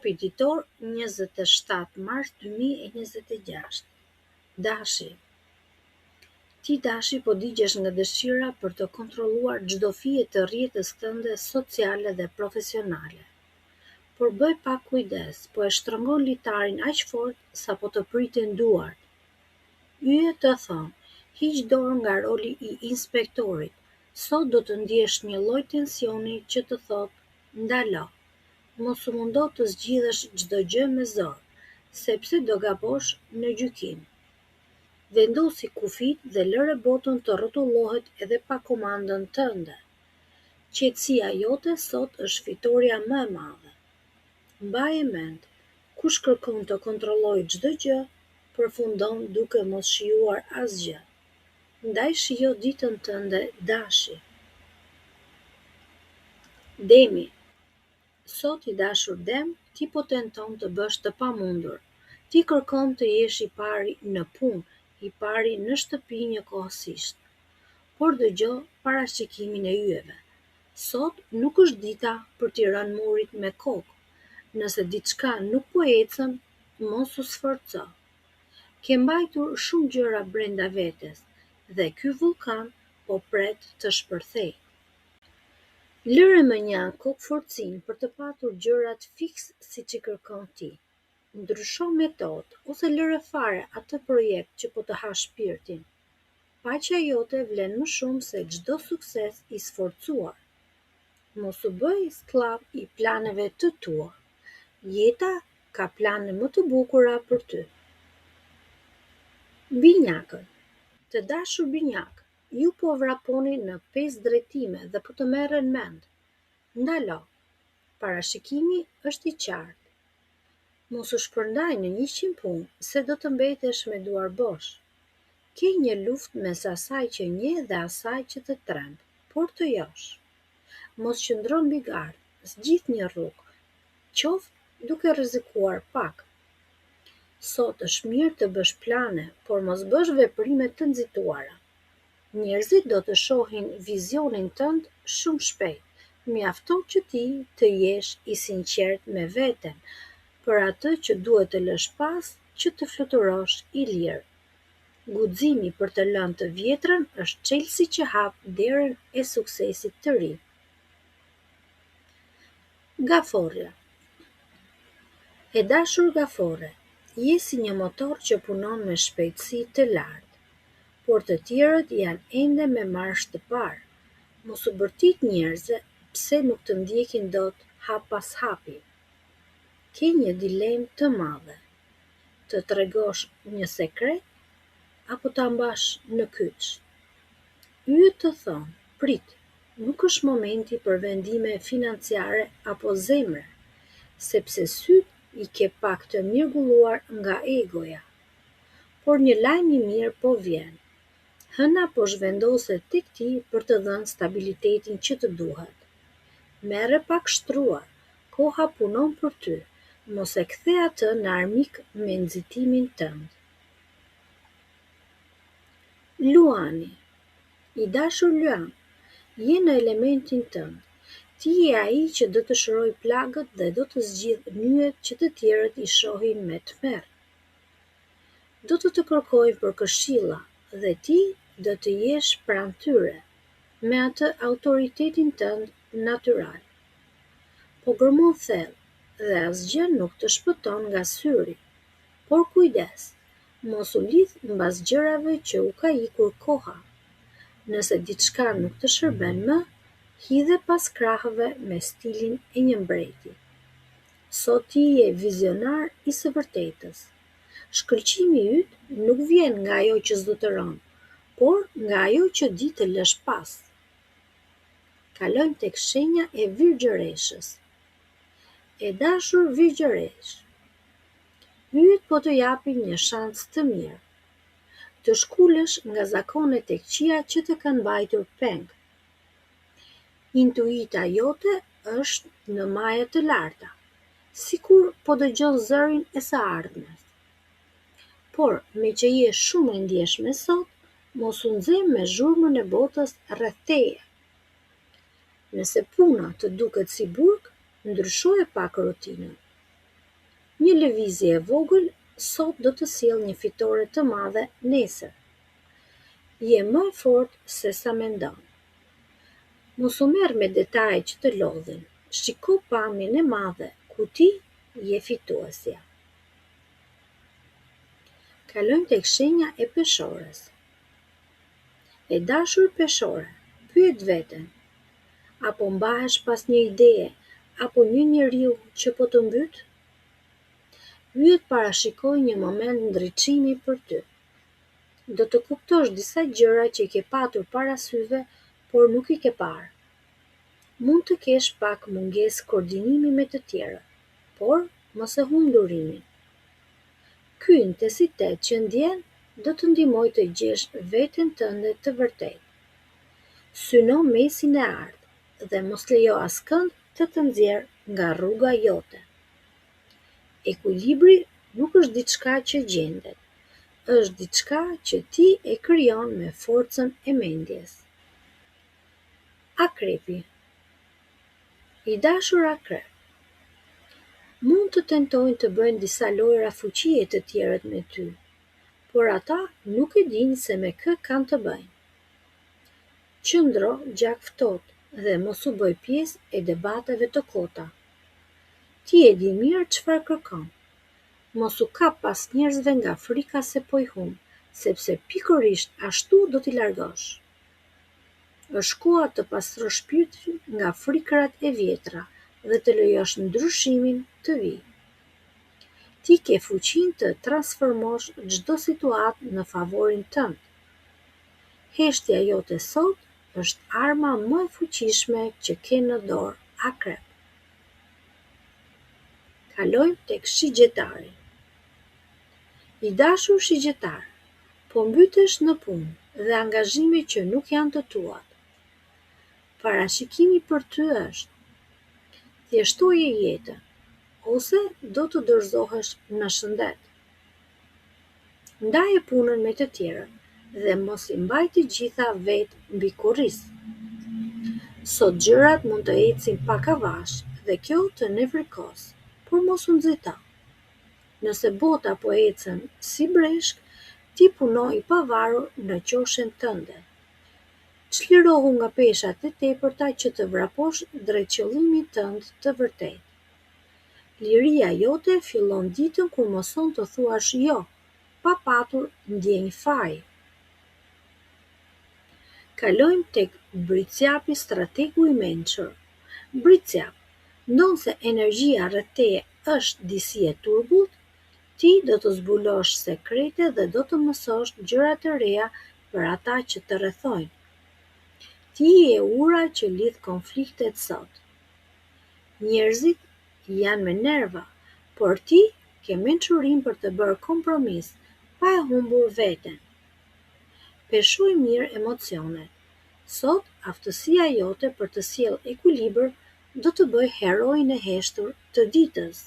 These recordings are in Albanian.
Shpeditor 27 mars 2026. Dashi. Ti dashi po digjesh nga dëshira për të kontrolluar çdo fije të rrjetës tënde sociale dhe profesionale. Por bëj pak kujdes, po e shtrëngon litarin aq fort sa po të pritin duart. Yje të thonë, hiq dorë nga roli i inspektorit, sot do të ndjesh një lloj tensioni që të thotë, ndalo. Mos u mundo të zgjidhësh çdo gjë me zor, sepse do gabosh në gjykim. Vendosi kufit dhe lëre botën të rrotullohet edhe pa komandën tënde. Qetësia jote sot është fitoria më e madhe. Mbaje mend, kush kërkon të kontrollojë çdo gjë, përfundon duke mos shijuar asgjë. Ndaj shijo ditën tënde, dashi. Demi. Sot i dashur Dem, ti po tenton të bësh të pamundur. Ti kërkon të jesh i pari në punë, i pari në shtëpi njëkohësisht. Por dëgjo parashikimin e yjeve. Sot nuk është dita për t'i rënë murit me kokë. Nëse diçka nuk po ecën, mos u sforco. Ke mbajtur shumë gjëra brenda vetes dhe ky vullkan po pret të shpërthejë. Lëre më një kokë forcinë për të patur gjërat fiks siç i kërkon ti. Ndrysho metodë ose lëre fare atë projekt që po të ha shpirtin. Paqja jote vlen më shumë se çdo sukses i sforcuar. Mos u bëj skllav i planeve të tua. Jeta ka plane më të bukura për ty. Binjakën. Të dashur binjak, ju po vraponi në 5 drejtime dhe po të merren mend. Ndalo. Parashikimi është i qartë. Mos u shpërndaj në 100 punë, se do të mbetesh me duar bosh. Ke një luftë mes asaj që nje dhe asaj që të tremb, por të josh. Mos qëndro mbi gardh, zgjidh një rrugë, qoftë duke rrezikuar pak. Sot është mirë të bësh plane, por mos bësh veprime të nxituara. Njerëzit do të shohin vizionin tënd shumë shpejt. Mjafton që ti të jesh i sinqert me veten, për atë që duhet të lësh pas që të fluturosh i lirë. Guximi për të lënë të vjetrën është çelësi që hap derën e suksesit të ri. Gaforja. E dashur gafore, je si një motor që punon me shpejtësi të lartë, por të tjerët janë ende me marsh të parë. Mos u bërtit njerëzve pse nuk të ndjekin dot hap pas hapi. Ke një dilemë të madhe. Të tregosh një sekret apo ta mbash në kyç. Yjet të thonë, prit, nuk është momenti për vendime financiare apo zemre, sepse syt i ke pak të mirëgulluar nga egoja. Por një lajm i mirë po vjen. Hëna po zhvendoset tek ti për të dhënë stabilitetin që të duhet. Merre pak shtruar, koha punon për ty, mos e kthe atë në armik me nxitimin tënd. Luani. I dashur Luan, je në elementin tënd. Ti je ai që do të shëroj plagët dhe do të zgjidh nyjet që të tjerët i shohin me tmerr. Do të kërkojnë për këshilla dhe ti do të jesh pranë tyre, me atë autoritetin tënd natyral. Po gërmon thellë dhe asgjë nuk të shpëton nga syri. Por kujdes, mos u lidh mbas gjërave që u ka ikur koha. Nëse diçka nuk të shërben më, hidhe pas krahëve me stilin e një mbreti. Sot ti je vizionar i së vërtetës. Shkëlqimi yt nuk vjen nga ajo që zotëron, por nga ajo që di të lësh pas. Kalojmë tek shenja e virgjëreshës. E dashur virgjëresh, yjet po të japin një shans të mirë. Të shkulesh nga zakonet e këqija që të kanë mbajtur peng. Intuita jote është në maje të larta, sikur po dëgjon zërin e së ardhmes. Por me që je shumë e ndjeshme sot, mos u nxe me zhurmën e botës rreth teje. Nëse puna të duket si burg, ndryshoje pak rutinën. Një lëvizje e vogël sot do të sjellë një fitore të madhe nesër. Je më e fortë se sa mendon. Mos u merr me detaje që të lodhin. Shiko pamjen e madhe ku ti je fituesja. Kalojmë tek shenja e peshores. E dashur peshore, pyet veten, apo mbahesh pas një ideje, apo një njeriu që po të mbyt? Yjet parashikoj një moment ndriçimi për ty. Do të kuptosh disa gjëra që i ke patur para syve, por nuk i ke parë. Mund të kesh pak mungesë koordinimi me të tjerët, por mos e humb durimin. Ky intensitet që ndjen do të ndihmojë të gjesh veten tënde të vërtetë. Syno mesin e ardhmë dhe mos lejo askënd të nxjerrë nga rruga jote. Ekuilibri nuk është diçka që gjendet, është diçka që ti e krijon me forcën e mendjes. Akrepi. I dashur akrep, mund të tentojnë të bëjnë disa lojra fuqie të tjerët me ty, por ata nuk e dinë se me kë kanë të bëjnë. Qëndro gjak ftohtë dhe mos u bëj pjesë e debateve të kota. Ti e di mirë çfarë kërkon. Mos u kap pas njerëzve nga frika se po i humb, sepse pikërisht ashtu do t'i largosh. Është koha të pastrosh shpirtin nga frikërat e vjetra dhe të lejosh ndryshimin të vijë. Ti ke fuqinë të transformosh çdo situatë në favorin tënd. Heshtja jote sot është arma më e fuqishme që ke në dorë, akrep. Kalojmë tek shigjetari. I dashur shigjetar, po mbytesh në punë dhe angazhime që nuk janë të tuat. Parashikimi për ty është: thjeshtoje jetën, ose do të dorëzohesh në shëndet. Ndaje punën me të tjerët dhe mos i mbaj të gjitha vetë mbi kurriz. Sot gjërat mund të ecin pak avash dhe kjo të nevrikos, por mos u nxito. Nëse bota po ecën si breshk, ti puno i pavarur në qoshen tënde. Çlirohu nga peshat e tepërta që të vraposh drejt qëllimit tënd të vërtetë. Liria jote fillon ditën kur moson të thuash jo, pa patur ndjenjë faji. Kalojmë tek britsjapi strategu i mençur. Britsjap, ndonse energjia rreth teje është disi e turbull, ti do të zbulosh sekrete dhe do të mësosh gjëra të reja për ata që të rrethojnë. Ti je ura që lidh konfliktet sot. Njerëzit janë me nerva, por ti ke mençurinë për të bërë kompromis, pa e humbur veten. Peshoj mirë emocionet. Sot aftësia jote për të sjellë ekuilibër do të bëj heroin e heshtur të ditës.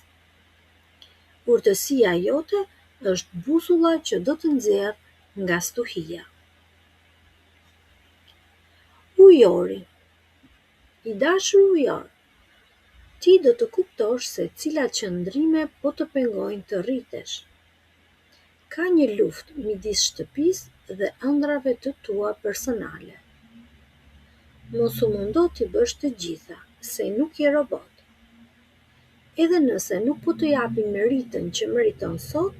Urtësia jote është busulla që do të nxjerrë nga stuhia. Ujori. I dashur ujor, ti do të kuptosh se cilat qëndrime po të pengojnë të rritesh. Ka një luftë midis shtëpisë dhe ëndrave të tua personale. Mos u mundo t'i bësh të gjitha, se nuk je robot. Edhe nëse nuk po të japin meritën që meriton sot,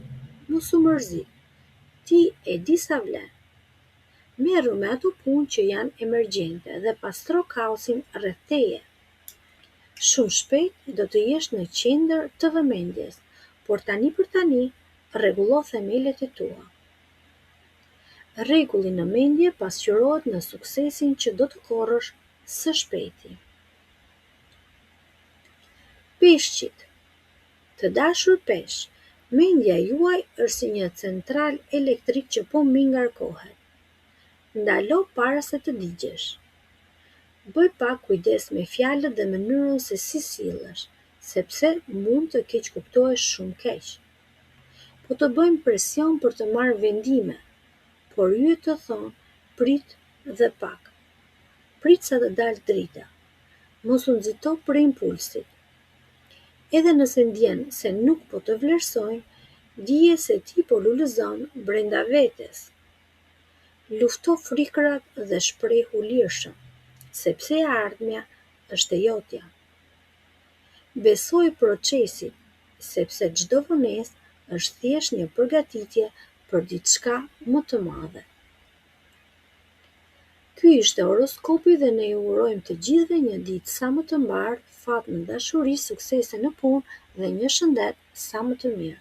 mos u mërzit. Ti e di sa vlen. Merru me ato punë që janë emergjente dhe pastro kaosin rreth teje. Shumë shpejt do të jesh në qendër të vëmendjes, por tani për tani rregullo themelet e tua. Rregulli në mendje pasqyrohet në suksesin që do të korrësh së shpejti. Peshqit. Të dashur pesh, mendja juaj është si një central elektrik që po mbi ngarkohet. Ndalo para se të digjesh. Bëj pak kujdes me fjalët dhe mënyrën se si sillesh, sepse mund të keq kuptohesh shumë keq. Po të bëjmë presion për të marrë vendime, por ju të thonë prit dhe pak. Prit sa të dalë drita. Mos u nxito për impulsit. Edhe nëse ndjen se nuk po të vlerësojnë, dije se ti po lulëzon brenda vetes. Lufto frikrat dhe shprehu lirshëm, sepse e ardhmja është e jotja. Besoj procesin, sepse çdo vonesë është thjesht një përgatitje për diçka më të madhe. Ky ishte horoskopi dhe ne ju urojmë të gjithëve një ditë sa më të mbarë, fat në dashuri, suksese në punë dhe një shëndet sa më të mirë.